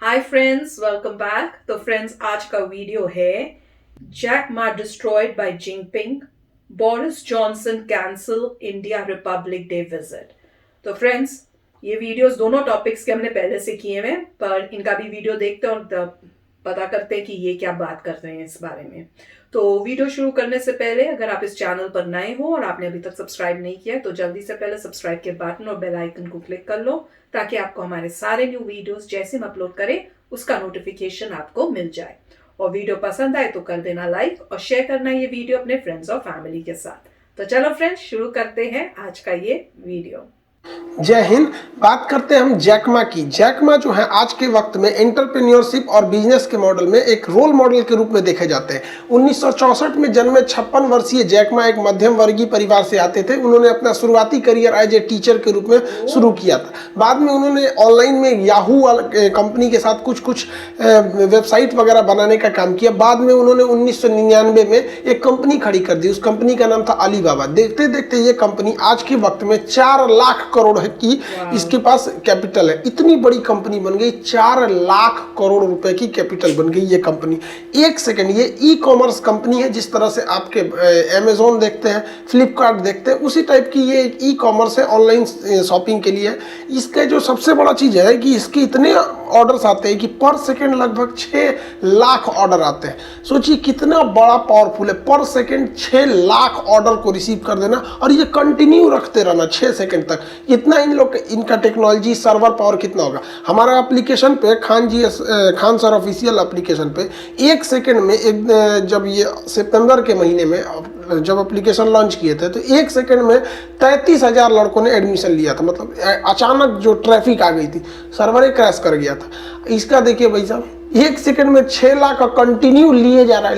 हाय friends, welcome back. तो friends, आज का वीडियो है Jack Ma destroyed by Jinping, Boris Johnson cancel India Republic Day visit. तो friends, ये वीडियोस दोनों टॉपिक्स के हमने पहले से किए हैं, पर इनका भी वीडियो देखते हैं और पता करते हैं कि ये क्या बात कर रहे हैं इस बारे में। तो वीडियो शुरू करने से पहले अगर आप इस चैनल पर नए हो और आपने अभी तक सब्सक्राइब नहीं किया तो जल्दी से पहले सब्सक्राइब के बटन और बेल आइकन को क्लिक कर लो, ताकि आपको हमारे सारे न्यू वीडियोस जैसे हम अपलोड करें उसका नोटिफिकेशन आपको मिल जाए। और वीडियो पसंद आए तो कर देना लाइक और शेयर करना ये वीडियो अपने फ्रेंड्स और फैमिली के साथ। तो चलो फ्रेंड्स, शुरू करते हैं आज का ये वीडियो। जय हिंद। बात करते हैं हम जैक मा की। जैक मा जो है आज के वक्त में एंटरप्रेन्योरशिप और बिजनेस के मॉडल में एक रोल मॉडल के रूप में देखे जाते हैं। 1964 में जन्मे 56 वर्षीय जैक मा एक मध्यम वर्गीय परिवार से आते थे। उन्होंने अपना शुरुआती करियर एज ए टीचर के रूप में शुरू किया था। बाद में उन्होंने ऑनलाइन में याहू कंपनी के साथ कुछ वेबसाइट वगैरह बनाने का काम किया। बाद में उन्होंने 1999 में एक कंपनी खड़ी कर दी। उस कंपनी का नाम था अलीबाबा। देखते देखते ये कंपनी आज के वक्त में 4 लाख करोड़ है कि इसके पास कैपिटल है। इतनी बड़ी कंपनी बन गई, 4 लाख करोड़ रुपए की कैपिटल बन गई ये कंपनी। एक सेकंड, ये ई कॉमर्स कंपनी है। जिस तरह से आपके अमेजोन देखते हैं, फ्लिपकार्ट देखते हैं, उसी टाइप की ये ई कॉमर्स है, ऑनलाइन शॉपिंग के लिए। इसका जो सबसे बड़ा चीज है कि इसके इतने ऑर्डर्स आते हैं कि पर सेकंड लगभग 6 लाख ऑर्डर आते हैं। सोचिए कितना बड़ा पावरफुल है, पर सेकंड 6 लाख ऑर्डर को रिसीव कर देना और ये कंटिन्यू रखते रहना 6 सेकंड तक। इतना इनका टेक्नोलॉजी सर्वर पावर कितना होगा। हमारा एप्लीकेशन पे खान सर ऑफिशियल एप्लीकेशन पे 1 सेकंड में जब ये सितंबर के महीने में जब एप्लीकेशन लॉन्च किए थे तो 1 सेकंड में 33,000 लड़कों ने एडमिशन लिया था। मतलब अचानक जो ट्रैफिक आ गई थी, सर्वर क्रैश कर गया था। इसका देखिए भाई साहब, 1 सेकंड में 6 लाख का कंटिन्यू लिए जा रहा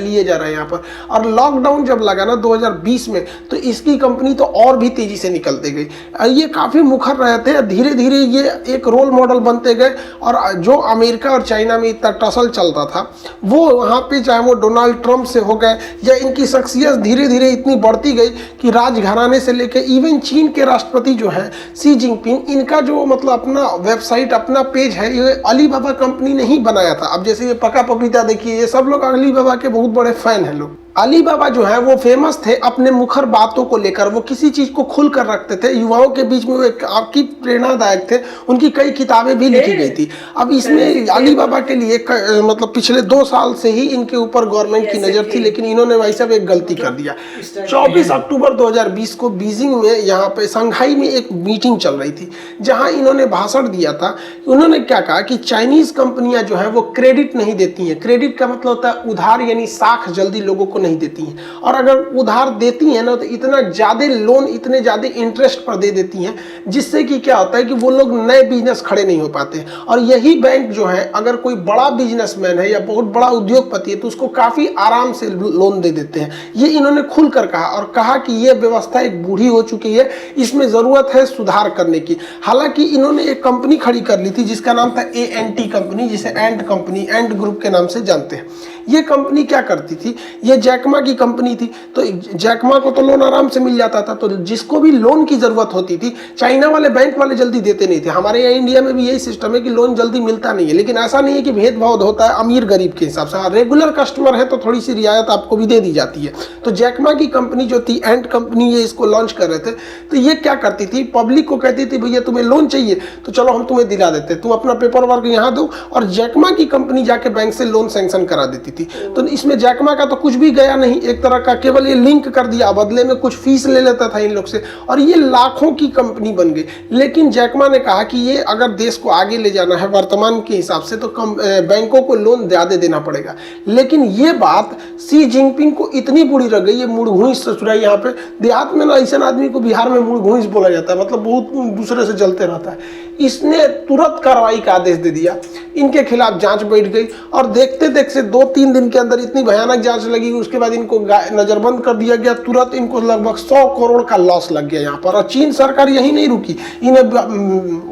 है यहाँ पर। और लॉकडाउन जब लगा ना 2020 में, तो इसकी कंपनी तो और भी तेजी से निकलते गई। ये काफी मुखर रहे थे, धीरे धीरे ये एक रोल मॉडल बनते गए। और जो अमेरिका और चाइना में इतना टसल चलता था, वो वहाँ पे चाहे वो डोनाल्ड ट्रंप से हो गए या इनकी शख्सियत धीरे धीरे इतनी बढ़ती गई कि राजघराने से लेकर इवन चीन के राष्ट्रपति जो है शी जिनपिंग, इनका जो मतलब अपना वेबसाइट, अपना पेज है, ये अलीबाबा कंपनी ने ही बनाया था। अब जैसे ये पका पपीता देखिए, ये सब लोग अलीबाबा के बहुत बड़े फैन हैं लोग। अलीबाबा जो है वो फेमस थे अपने मुखर बातों को लेकर। वो किसी चीज को खुल कर रखते थे। युवाओं के बीच में वो एक आपकी प्रेरणादायक थे। उनकी कई किताबें भी लिखी गई थी। अब इसमें अलीबाबा के लिए मतलब पिछले 2 साल से ही इनके ऊपर गवर्नमेंट की नजर थी, लेकिन इन्होंने भाई साहब एक गलती कर दिया। 24 अक्टूबर 2020 को बीजिंग में, यहाँ पे संघाई में एक मीटिंग चल रही थी, जहां इन्होंने भाषण दिया था। उन्होंने क्या कहा कि चाइनीज कंपनियां जो है वो क्रेडिट नहीं देती हैं। क्रेडिट का मतलब होता है उधार, यानी साख जल्दी लोगों को नहीं देती हैं। और अगर उधार देती हैं ना, तो इतना ज्यादा लोन, इतने ज्यादा इंटरेस्ट पर दे देती हैं, जिससे कि क्या होता है कि वो लोग नए बिजनेस खड़े नहीं हो पाते। और यही बैंक जो है, अगर कोई बड़ा बिजनेसमैन है या बहुत बड़ा उद्योगपति है, तो उसको काफी आराम से लोन दे देते हैं। ये इन्होंने खुलकर कहा और कहा कि यह व्यवस्था एक बूढ़ी हो चुकी है, इसमें जरूरत है सुधार करने की। हालांकि इन्होंने एक कंपनी खड़ी कर ली थी जिसका नाम था ANT कंपनी, जिसे एंड ग्रुप के नाम से जानते हैं। ये कंपनी क्या करती थी, ये जैकमा की कंपनी थी। तो जैकमा को तो लोन आराम से मिल जाता था, तो जिसको भी लोन की जरूरत होती थी, चाइना वाले बैंक वाले जल्दी देते नहीं थे। हमारे यहाँ इंडिया में भी यही सिस्टम है कि लोन जल्दी मिलता नहीं है, लेकिन ऐसा नहीं है कि भेदभाव होता है अमीर गरीब के हिसाब से। रेगुलर कस्टमर है तो थोड़ी सी रियायत आपको भी दे दी जाती है। तो जैकमा की कंपनी जो थी, एंड कंपनी, ये इसको लॉन्च कर रहे थे, तो ये क्या करती थी, पब्लिक को कहती थी भैया तुम्हें लोन चाहिए तो चलो हम तुम्हें दिला देते, तुम अपना पेपर वर्क यहाँ दो। और जैकमा की कंपनी जाके बैंक से लोन सैंक्शन करा देती थी। तो इसमें जैकमा का तो कुछ भी गया नहीं, एक तरह का केवल ये लिंक कर दिया, बदले में कुछ फीस ले लेता था इन लोग से, और ये लाखों की कंपनी बन गई। लेकिन जैकमा ने कहा कि ये अगर देश को आगे ले जाना है वर्तमान के हिसाब से, तो बैंकों को लोन ज्यादा देना पड़ेगा। लेकिन ये बात शी जिनपिंग को इतनी बुरी लग गई, ये मुड़घुइस ससुरा, यहाँ पे देहात में ना ऐसा आदमी को बिहार में मुड़घुइस बोला जाता है, मतलब बहुत दूसरे से जलते रहता है। इसने तुरंत कार्रवाई का आदेश दे दिया, इनके खिलाफ जांच बैठ गई। और देखते देखते 2-3 दिन के अंदर इतनी भयानक जांच लगी, उसके बाद इनको नजरबंद कर दिया गया। तुरंत इनको लगभग 100 करोड़ का लॉस लग गया यहाँ पर। और चीन सरकार यही नहीं रुकी, इन्हें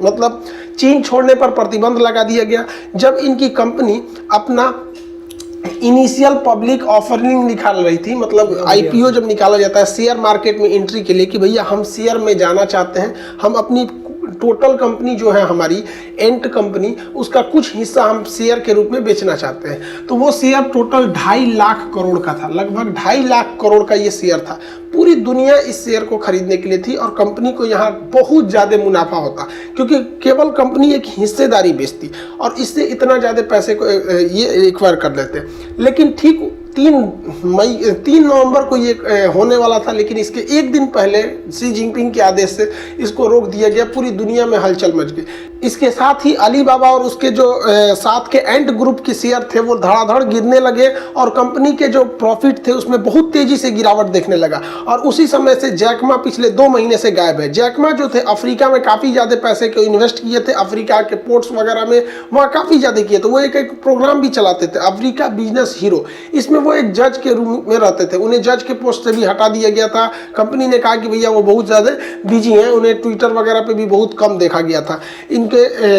मतलब चीन छोड़ने पर प्रतिबंध लगा दिया गया। जब इनकी कंपनी अपना इनिशियल पब्लिक ऑफरिंग निकाल रही थी, मतलब IPO जब निकाला जाता है शेयर मार्केट में एंट्री के लिए, कि भैया हम शेयर में जाना चाहते हैं, हम अपनी टोटल कंपनी जो है हमारी एंट कंपनी, उसका कुछ हिस्सा हम शेयर के रूप में बेचना चाहते हैं। तो वो शेयर टोटल 2.5 लाख करोड़ का था, लगभग 2.5 लाख करोड़ का ये शेयर था। पूरी दुनिया इस शेयर को खरीदने के लिए थी और कंपनी को यहाँ बहुत ज़्यादा मुनाफा होता, क्योंकि केवल कंपनी एक हिस्सेदारी बेचती और इससे इतना ज़्यादा पैसे को ये एक्वायर कर लेते। लेकिन ठीक 3 नवंबर को ये होने वाला था, लेकिन इसके एक दिन पहले शी जिनपिंग के आदेश से इसको रोक दिया गया। पूरी दुनिया में हलचल मच गई। इसके साथ ही अलीबाबा और उसके जो साथ के एंट ग्रुप के शेयर थे वो धड़ाधड़ गिरने लगे और कंपनी के जो प्रॉफिट थे उसमें बहुत तेजी से गिरावट देखने लगा। और उसी समय से जैक मा पिछले 2 महीने से गायब है। जैक मा जो थे अफ्रीका में काफ़ी ज़्यादा पैसे को इन्वेस्ट किए थे, अफ्रीका के पोर्ट्स वगैरह में वहाँ काफ़ी ज़्यादा किए थे। वो एक प्रोग्राम भी चलाते थे, अफ्रीका बिजनेस हीरो। इसमें वो एक जज के रूप में रहते थे। उन्हें जज के पोस्ट से भी हटा दिया गया था। कंपनी ने कहा कि भैया वो बहुत ज़्यादा बिजी हैं, उन्हें ट्विटर वगैरह पे भी बहुत कम देखा गया था इनके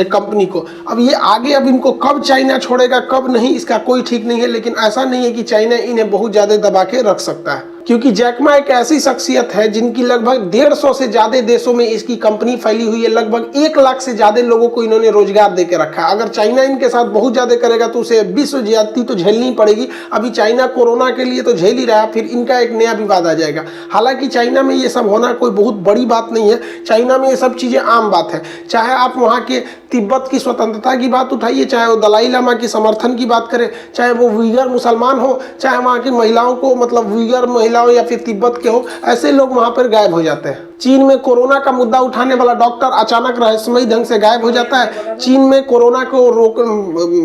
कंपनी को। अब ये आगे अब इनको कब चाइना छोड़ेगा कब नहीं, इसका कोई ठीक नहीं है। लेकिन ऐसा नहीं है कि चाइना इन्हें बहुत ज़्यादा दबा के रख सकता है, क्योंकि जैक मा एक ऐसी शख्सियत है जिनकी लगभग 150 से ज़्यादा देशों में इसकी कंपनी फैली हुई है। लगभग 1 लाख से ज़्यादा लोगों को इन्होंने रोजगार देकर रखा है। अगर चाइना इनके साथ बहुत ज़्यादा करेगा तो उसे विश्व ज्यादती तो झेलनी पड़ेगी। अभी चाइना कोरोना के लिए तो झेल ही रहा है, फिर इनका एक नया विवाद आ जाएगा। हालांकि चाइना में ये सब होना कोई बहुत बड़ी बात नहीं है। चाइना में ये सब चीज़ें आम बात है। चाहे आप वहाँ के तिब्बत की स्वतंत्रता की बात उठाइए, चाहे वो दलाई लामा की समर्थन की बात करें, चाहे वो उइगर मुसलमान हो, चाहे वहाँ की महिलाओं को मतलब उइगर महिलाओं या फिर तिब्बत के हो, ऐसे लोग वहाँ पर गायब हो जाते हैं। चीन में कोरोना का मुद्दा उठाने वाला डॉक्टर अचानक रहस्यमयी ढंग से गायब हो जाता है। चीन में कोरोना को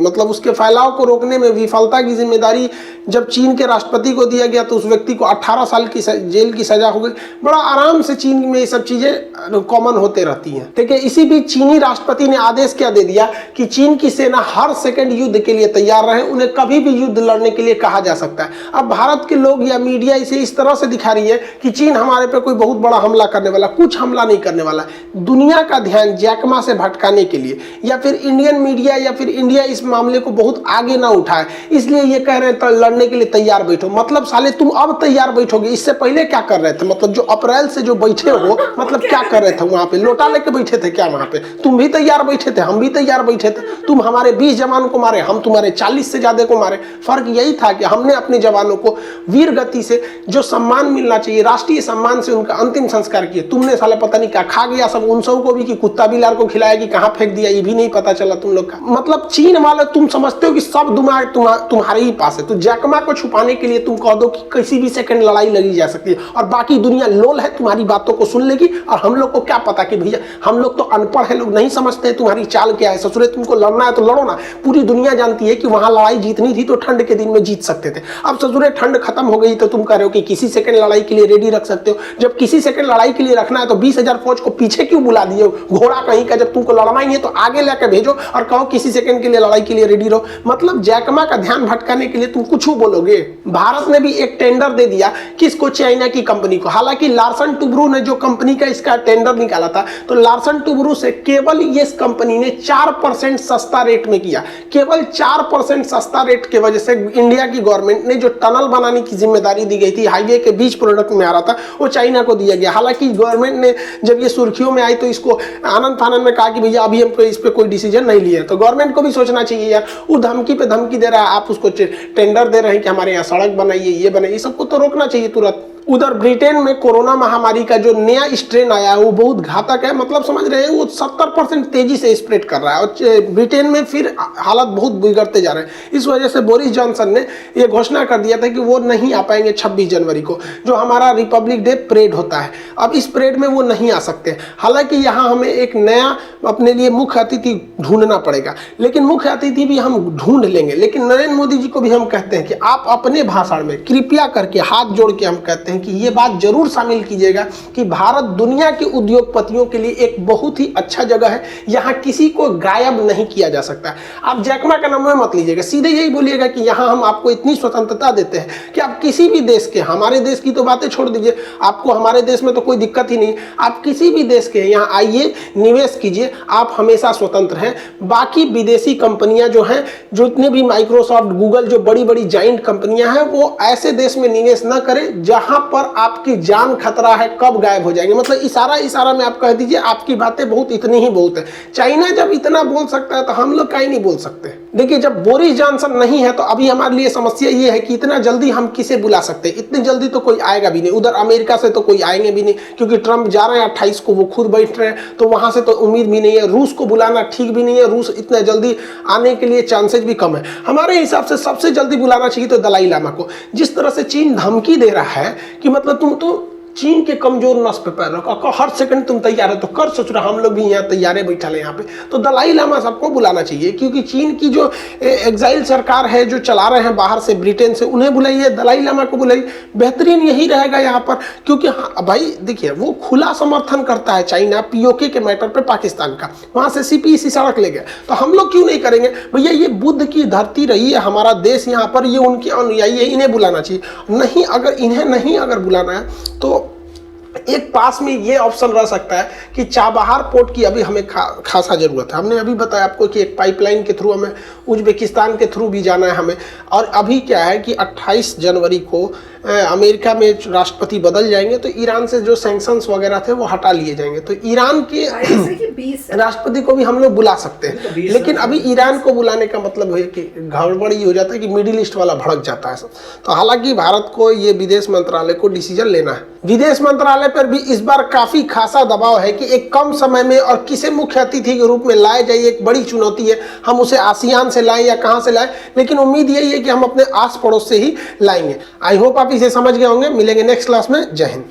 मतलब उसके फैलाव को रोकने में विफलता की जिम्मेदारी जब चीन के राष्ट्रपति को दिया गया तो उस व्यक्ति को 18 साल की जेल की सजा हो गई। बड़ा आराम से चीन में ये सब चीजें कॉमन होते रहती हैं। ठीक है, इसी बीच चीनी राष्ट्रपति ने आदेश क्या दे दिया कि चीन की सेना हर सेकंड युद्ध के लिए तैयार रहे, उन्हें कभी भी युद्ध लड़ने के लिए कहा जा सकता है। अब भारत के लोग या मीडिया इसे इस तरह से दिखा रही है कि चीन हमारे पे कोई बहुत बड़ा हमला करने वाला, कुछ हमला नहीं करने वाला। दुनिया का ध्यान जैक मा से भटकाने के लिए या फिर इंडियन मीडिया या फिर इंडिया इस मामले को बहुत आगे ना उठाए, इसलिए ये कह रहे हैं लड़ने के लिए तैयार बैठो। मतलब साले तुम अब तैयार बैठोगे, इससे पहले क्या कर रहे थे? मतलब जो अप्रैल से जो बैठे हो, मतलब क्या कर रहे थे वहां पे? लोटा लेके बैठे थे क्या वहां पे? तुम भी तैयार बैठे थे, हम भी तैयार बैठे थे। तुम हमारे 20 जवानों को मारे, हम तुम्हारे 40 से ज्यादा को मारे। फर्क यही था कि हमने अपने जवानों को वीर गति से जो सम्मान मिलना चाहिए, राष्ट्रीय सम्मान से उनका अंतिम संस्कार किया। तुमने साले पता नहीं क्या खा गया सब उन सब को भी, कि कुत्ता बिलार को खिलाया कि कहाँ फेंक दिया, ये भी नहीं पता चला तुम लोग का। मतलब चीन वाले तुम समझते हो कि सब दिमाग तुम्हारे ही पास है। तो जैक मा को छुपाने के लिए तुम कह दो कि किसी भी सेकंड लड़ाई लगी जा सकती है और बाकी दुनिया लोल है, तुम्हारी बातों को सुन लेगी। और हम लोग को क्या पता कि भैया हम लोग तो अनपढ़ है, लोग नहीं समझते हैं तुम्हारी चाल क्या है। ससुरे तुमको लड़ना है तो लड़ो ना। पूरी दुनिया जानती है कि वहां लड़ाई जीतनी थी तो ठंड के दिन में जीत सकते थे। अब ससुरे ठंड खत्म हो गई तो तुम कह रहे हो कि किसी सेकंड लड़ाई के लिए रेडी रख सकते हो। जब किसी सेकंड लड़ाई के लिए रखना है तो 20,000 फौज को पीछे क्यों बुला दिए घोड़ा कहीं का? जब तुमको लड़ना ही है तो आगे लेकर भेजो और कहो किसी सेकंड के लिए लड़ाई के लिए रेडी रहो। मतलब जैक मा का ध्यान भटकाने के लिए तुम कुछ बोलोगे। भारत ने भी एक टेंडर दे दिया किसको? चाइना की कंपनी को। हालांकि लार्सन टुब्रू ने जो कंपनी का इसका टेंडर निकाला था तो लार्सन टुब्रू से केवल ये कंपनी ने 4% सस्ता रेट में किया। केवल 4% सस्ता रेट की वजह से इंडिया की गवर्नमेंट ने जो टनल बनाने की जिम्मेदारी दी गई थी, हाईवे के बीच प्रोडक्ट में आ रहा था, वो चाइना को दिया गया। हालांकि गवर्नमेंट ने जब ये सुर्खियों में आई तो इसको आनंद फानंद में कहा कि भैया अभी हम इस पे कोई डिसीजन नहीं लिए। तो गवर्नमेंट को भी सोचना चाहिए यार, वो धमकी पे धमकी दे रहा है, आप उसको टेंडर दे रहे हैं कि हमारे यहाँ सड़क बनाइए, ये बनाइए, सबको तो रोकना चाहिए तुरंत। उधर ब्रिटेन में कोरोना महामारी का जो नया स्ट्रेन आया है वो बहुत घातक है। मतलब समझ रहे हैं, वो 70% तेजी से स्प्रेड कर रहा है और ब्रिटेन में फिर हालत बहुत बिगड़ते जा रहे हैं। इस वजह से बोरिस जॉनसन ने ये घोषणा कर दिया था कि वो नहीं आ पाएंगे 26 जनवरी को, जो हमारा रिपब्लिक डे परेड होता है। अब इस परेड में वो नहीं आ सकते। हालांकि यहाँ हमें एक नया अपने लिए मुख्य अतिथि ढूंढना पड़ेगा, लेकिन मुख्य अतिथि भी हम ढूंढ लेंगे। लेकिन नरेंद्र मोदी जी को भी हम कहते हैं कि आप अपने भाषण में कृपया करके हाथ जोड़ के हम कहते हैं कि ये बात जरूर शामिल कीजिएगा कि भारत दुनिया के उद्योगपतियों के लिए एक बहुत ही अच्छा जगह है। यहाँ किसी को गायब नहीं किया जा सकता। आप जैक मा का नाम मत लीजिएगा, सीधे यही बोलिएगा कि यहाँ हम आपको इतनी स्वतंत्रता देते हैं कि आप किसी भी देश के, हमारे देश की तो बातें छोड़ दीजिए, आपको हमारे देश में तो कोई दिक्कत ही नहीं, आप किसी भी देश के यहाँ आइए, निवेश कीजिए, आप हमेशा स्वतंत्र हैं। बाकी विदेशी कंपनियां जो हैं, जितने भी माइक्रोसॉफ्ट, गूगल, जो बड़ी बड़ी जाइंट कंपनियां हैं, वो ऐसे देश में निवेश न करें जहां पर आपकी जान खतरा है, कब गायब हो जाएंगे। मतलब इशारा इशारा में आप कह दीजिए आपकी बातें बहुत, इतनी ही बहुत है। चाइना जब इतना बोल सकता है तो हम लोग काहे नहीं बोल सकते। देखिए जब बोरिस जॉनसन नहीं है तो अभी हमारे लिए समस्या ये है कि इतना जल्दी हम किसे बुला सकते हैं। इतनी जल्दी तो कोई आएगा भी नहीं, उधर अमेरिका से तो कोई आएंगे भी नहीं, क्योंकि ट्रंप जा रहे हैं 28 को, वो खुद बैठ रहे हैं, तो वहां से तो उम्मीद भी नहीं है। रूस को बुलाना ठीक भी नहीं है, रूस इतना जल्दी आने के लिए चांसेस भी कम है। हमारे हिसाब से सबसे जल्दी बुलाना चाहिए तो दलाई लामा को। जिस तरह से चीन धमकी दे रहा है कि मतलब तुम तो चीन के कमजोर नस पे पैर रखो, हर सेकंड तुम तैयार है तो कर, सोच रहा हम लोग भी यहाँ तैयारे बैठा है यहाँ पे। तो दलाई लामा सबको बुलाना चाहिए, क्योंकि चीन की जो एग्जाइल सरकार है जो चला रहे हैं बाहर से, ब्रिटेन से, उन्हें बुलाइए, दलाई लामा को बुलाइए, बेहतरीन यही रहेगा यहाँ पर। क्योंकि भाई देखिए वो खुला समर्थन करता है चाइना पीओके के मैटर पे पाकिस्तान का, वहां से सीपीईसी सड़क ले गया, तो हम लोग क्यों नहीं करेंगे भैया। ये बुद्ध की धरती रही है हमारा देश यहाँ पर, ये उनके अनुयायी है, इन्हें बुलाना चाहिए। नहीं अगर इन्हें नहीं अगर बुलाना है तो एक पास में ये ऑप्शन रह सकता है कि चाबहार पोर्ट की अभी हमें खासा जरूरत है। हमने अभी बताया आपको कि एक पाइपलाइन के थ्रू हमें उज्बेकिस्तान के थ्रू भी जाना है हमें। और अभी क्या है कि 28 जनवरी को अमेरिका में राष्ट्रपति बदल जाएंगे, तो ईरान से जो सैंक्शंस वगैरह थे वो हटा लिए जाएंगे, तो ईरान के राष्ट्रपति को भी हम लोग बुला सकते हैं। लेकिन अभी ईरान को बुलाने का मतलब है कि गड़बड़ ये हो जाता है कि मिडिल ईस्ट वाला भड़क जाता है सब। तो हालांकि भारत को ये विदेश मंत्रालय को डिसीजन लेना है। विदेश मंत्रालय पर भी इस बार काफी खासा दबाव है कि एक कम समय में और किसे मुख्य अतिथि के रूप में लाए जाए, एक बड़ी चुनौती है। हम उसे आसियान से लाएं या कहां से लाएं, लेकिन उम्मीद यही है कि हम अपने आस पड़ोस से ही लाएंगे। आई होप आप इसे समझ गए होंगे। मिलेंगे नेक्स्ट क्लास में। जय हिंद।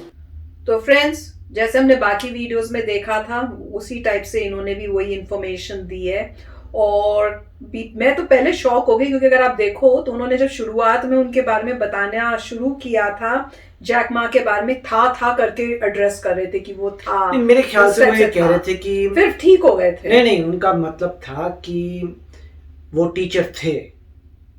तो फ्रेंड्स, जैसे हमने बाकी वीडियोस में देखा था उसी टाइप से इन्होंने भी वही इंफॉर्मेशन दी है। और मैं तो पहले शॉक हो गई, क्योंकि अगर आप देखो तो उन्होंने जब शुरुआत में उनके बारे में बताना शुरू किया था, जैक मा के बारे में था करके एड्रेस कर रहे थे कि वो था। मेरे ख्याल से वो ये कह रहे थे कि फिर ठीक हो गए थे। नहीं, उनका मतलब था कि वो टीचर थे,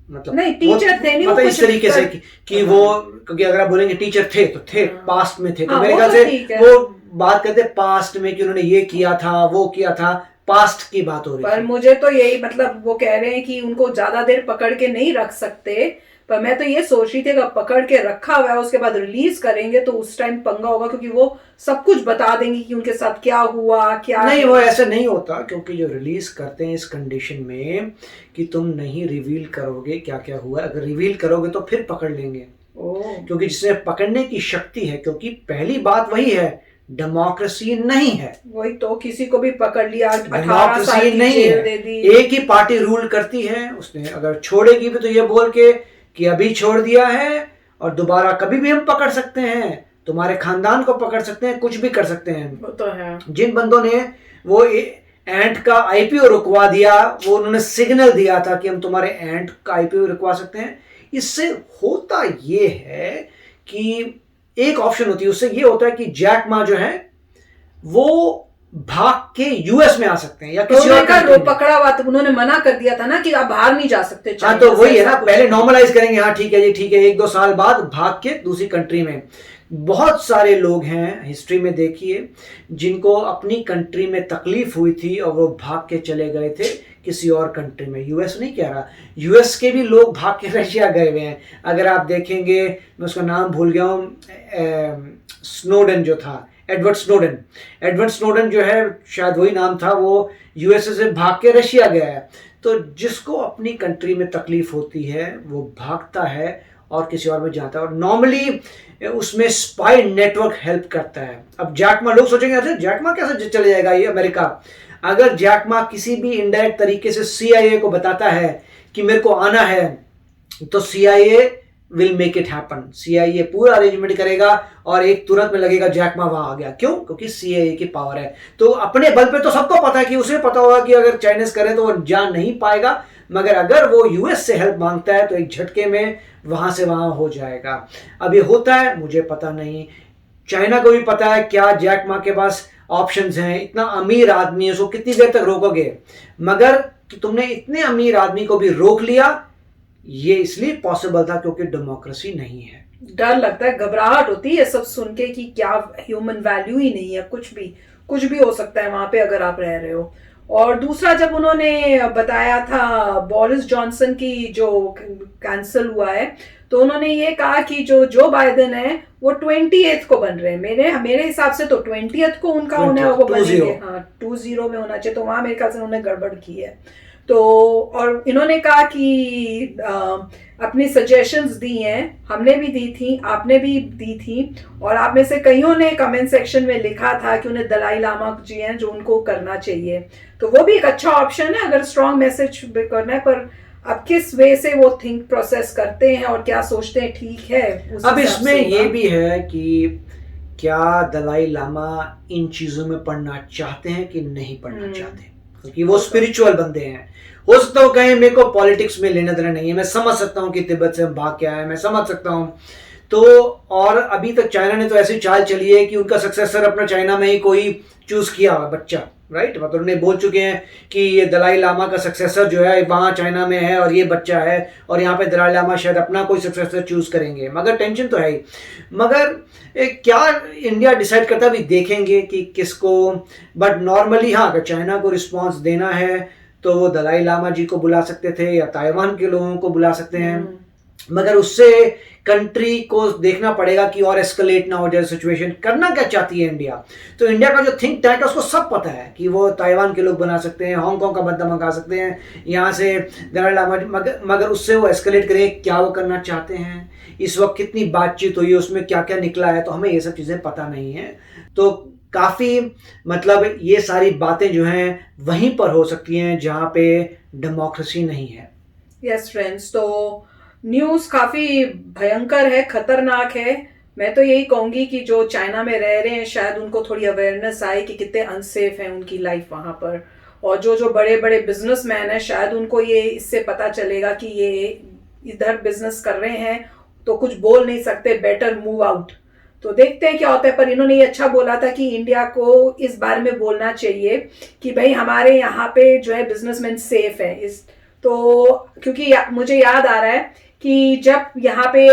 मतलब नहीं टीचर थे नहीं, मतलब इस तरीके से कि वो, क्योंकि अगर आप बोलेंगे टीचर थे तो थे, पास्ट में थे, तो मेरे ख्याल से वो बात करते पास्ट में कि उन्होंने ये किया था वो किया था, पास्ट की बात हो रही पर मुझे तो यही मतलब वो कह रहे हैं कि उनको ज्यादा देर पकड़ के नहीं रख सकते। पर मैं तो ये सोच रही थी अगर पकड़ के रखा हुआ है उसके बाद रिलीज करेंगे तो उस टाइम पंगा होगा, क्योंकि वो सब कुछ बता देंगे कि उनके साथ क्या हुआ क्या नहीं। वो ऐसा नहीं होता, क्योंकि जो रिलीज करते हैं इस कंडीशन में कि तुम नहीं रिवील करोगे क्या क्या हुआ, अगर रिवील करोगे तो फिर पकड़ लेंगे। क्योंकि जिसमें पकड़ने की शक्ति है, क्योंकि पहली बात वही है, डेमोक्रेसी नहीं है। वही तो, किसी को भी पकड़ लिया, डेमोक्रेसी नहीं है, एक ही पार्टी रूल करती है। उसने अगर छोड़ेगी भी तो ये बोल के कि अभी छोड़ दिया है और दोबारा कभी भी हम पकड़ सकते हैं, तुम्हारे खानदान को पकड़ सकते हैं, कुछ भी कर सकते हैं। वो तो है। जिन बंदों ने वो एंट का आईपीओ रुकवा दिया, वो उन्होंने सिग्नल दिया था कि हम तुम्हारे एंट का आईपीओ रुकवा सकते हैं। इससे होता ये है कि एक ऑप्शन होती है, उससे ये होता है कि जैक मा जो है वो भाग के यूएस में आ सकते हैं या किसी और का पकड़ा हुआ, तो उन्होंने मना कर दिया था ना कि आप बाहर नहीं जा सकते। हाँ, तो वही है ना, पहले नॉर्मलाइज करेंगे, हाँ ठीक है जी ठीक है, 1-2 साल बाद भाग के दूसरी कंट्री में। बहुत सारे लोग हैं हिस्ट्री में देखिए जिनको अपनी कंट्री में तकलीफ हुई थी और वो भाग के चले गए थे किसी और कंट्री में। यूएस नहीं कह रहा, यूएस के भी लोग भाग के रशिया गए हुए हैं। अगर आप देखेंगे, मैं उसका नाम भूल गया हूँ, स्नोडन जो था, एडवर्ड स्नोडन जो है, शायद वही नाम था, वो यूएसए से भाग के रशिया गया है। तो जिसको अपनी कंट्री में तकलीफ होती है वो भागता है और किसी और में जाता है, और नॉर्मली उसमें स्पाई नेटवर्क हेल्प करता है। अब जैक मा, लोग सोचेंगे अच्छा जैक मा कैसे चले जाएगा ये अमेरिका। अगर जैक मा किसी भी इनडायरेक्ट तरीके से सीआईए को बताता है कि मेरे को आना है, तो CIA will make it happen. CIA पूरा अरेंजमेंट करेगा और एक तुरंत में लगेगा जैक मा वहां आ गया। क्यों? क्योंकि सीआईए की पावर है। तो अपने बल पे तो सबको पता है कि उसे पता होगा कि अगर चाइनीज करे तो वो जा नहीं पाएगा, मगर अगर वो यूएस से हेल्प मांगता है तो एक झटके में वहां से वहां हो जाएगा। अब ये होता है, मुझे पता नहीं, चाइना को भी पता है क्या जैक मा के पास ऑप्शंस हैं। इतना अमीर आदमी है, उसको कितनी देर तक रोकोगे? मगर कि तुमने इतने अमीर आदमी को भी रोक लिया, ये इसलिए पॉसिबल था क्योंकि डेमोक्रेसी नहीं है। डर लगता है, घबराहट होती है सब सुन के कि क्या ह्यूमन वैल्यू ही नहीं है, कुछ भी हो सकता है वहां पे अगर आप रह रहे हो। और दूसरा, जब उन्होंने बताया था बोरिस जॉनसन की जो कैंसिल हुआ है, तो उन्होंने ये कहा कि जो बाइडेन है वो 28 को बन रहे हैं। मेरे हिसाब से तो 20th को उनका होना है, वो बनेंगे। हाँ, 20 में होना चाहिए, तो वहां मेरे ख्याल से उन्होंने गड़बड़ की है। तो और इन्होंने कहा कि अपनी सजेशंस दी हैं, हमने भी दी थी, आपने भी दी थी, और आप में से कईयों ने कमेंट सेक्शन में लिखा था कि उन्हें दलाई लामा जी हैं जो उनको करना चाहिए। तो वो भी एक अच्छा ऑप्शन है अगर स्ट्रॉन्ग मैसेज करना है, पर अब किस वे से वो थिंक प्रोसेस करते हैं और क्या सोचते हैं, ठीक है। अब इसमें ये भी है कि क्या दलाई लामा इन चीजों में पढ़ना चाहते हैं कि नहीं पढ़ना चाहते, क्योंकि वो स्पिरिचुअल बंदे हैं। हो सकता हो कहें मेरे को पॉलिटिक्स में लेना देना नहीं है, मैं समझ सकता हूँ कि तिब्बत से भाग के आया, मैं समझ सकता हूँ। तो और अभी तक चाइना ने तो ऐसी चाल चली है कि उनका सक्सेसर अपना चाइना में ही कोई चूज किया बच्चा, राइट। मतलब उन्हें बोल चुके हैं कि ये दलाई लामा का सक्सेसर जो है वहाँ चाइना में है और ये बच्चा है, और यहाँ पे दलाई लामा शायद अपना कोई सक्सेसर चूज करेंगे। मगर टेंशन तो है ही। मगर क्या इंडिया डिसाइड करता है, अभी देखेंगे कि किसको। बट नॉर्मली हाँ, अगर चाइना को रिस्पॉन्स देना है तो वो दलाई लामा जी को बुला सकते थे या ताइवान के लोगों को बुला सकते हैं। मगर उससे कंट्री को देखना पड़ेगा कि और एस्केलेट ना हो जाए सिचुएशन। करना क्या चाहती है इंडिया? तो इंडिया का जो थिंक टैंक है उसको सब पता है कि वो ताइवान के लोग बना सकते हैं, हांगकांग का बंदा मंगा सकते हैं यहाँ से दलाई लामा, मगर उससे वो एस्केलेट करें, क्या वो करना चाहते हैं, इस वक्त कितनी बातचीत हुई है, उसमें क्या क्या निकला है, तो हमें ये सब चीज़ें पता नहीं है। तो काफ़ी मतलब ये सारी बातें जो हैं वहीं पर हो सकती हैं जहाँ पे डेमोक्रेसी नहीं है। यस फ्रेंड्स, तो न्यूज़ काफ़ी भयंकर है, खतरनाक है। मैं तो यही कहूँगी कि जो चाइना में रह रहे हैं शायद उनको थोड़ी अवेयरनेस आए कि कितने अनसेफ है उनकी लाइफ वहाँ पर, और जो बड़े बड़े बिजनेसमैन हैं शायद उनको ये इससे पता चलेगा कि ये इधर बिजनेस कर रहे हैं तो कुछ बोल नहीं सकते, बेटर मूव आउट। तो देखते हैं क्या होता है। पर इन्होंने ये अच्छा बोला था कि इंडिया को इस बारे में बोलना चाहिए कि भाई हमारे यहाँ पे जो है बिजनेसमैन सेफ है। तो क्योंकि मुझे याद आ रहा है कि जब यहाँ पे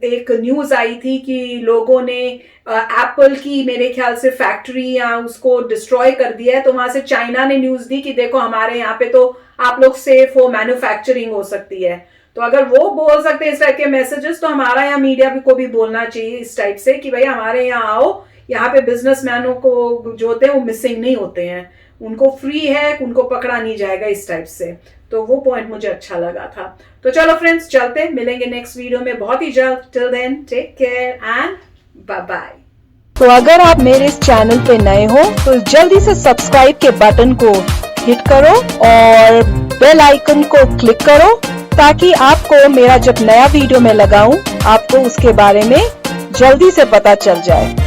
एक न्यूज़ आई थी कि लोगों ने एप्पल की मेरे ख्याल से फैक्ट्री या उसको डिस्ट्रॉय कर दिया है, तो वहां से चाइना ने न्यूज़ दी कि देखो हमारे यहाँ पे तो आप लोग सेफ हो, मैन्युफैक्चरिंग हो सकती है। तो अगर वो बोल सकते हैं इस टाइप के मैसेजेस, तो हमारा यहाँ मीडिया को भी बोलना चाहिए इस टाइप से कि भाई हमारे यहाँ आओ, यहाँ पे बिजनेसमैनों को जो होते हैं वो मिसिंग नहीं होते हैं, उनको फ्री है, उनको पकड़ा नहीं जाएगा, इस टाइप से। तो वो पॉइंट मुझे अच्छा लगा था। तो चलो फ्रेंड्स, चलते हैं, मिलेंगे नेक्स्ट वीडियो में बहुत ही जल्द। Till then take care and bye bye. तो अगर आप मेरे इस चैनल पे नए हो तो जल्दी से सब्सक्राइब के बटन को हिट करो और बेल आइकन को क्लिक करो ताकि आपको मेरा जब नया वीडियो मैं लगाऊं आपको उसके बारे में जल्दी से पता चल जाए।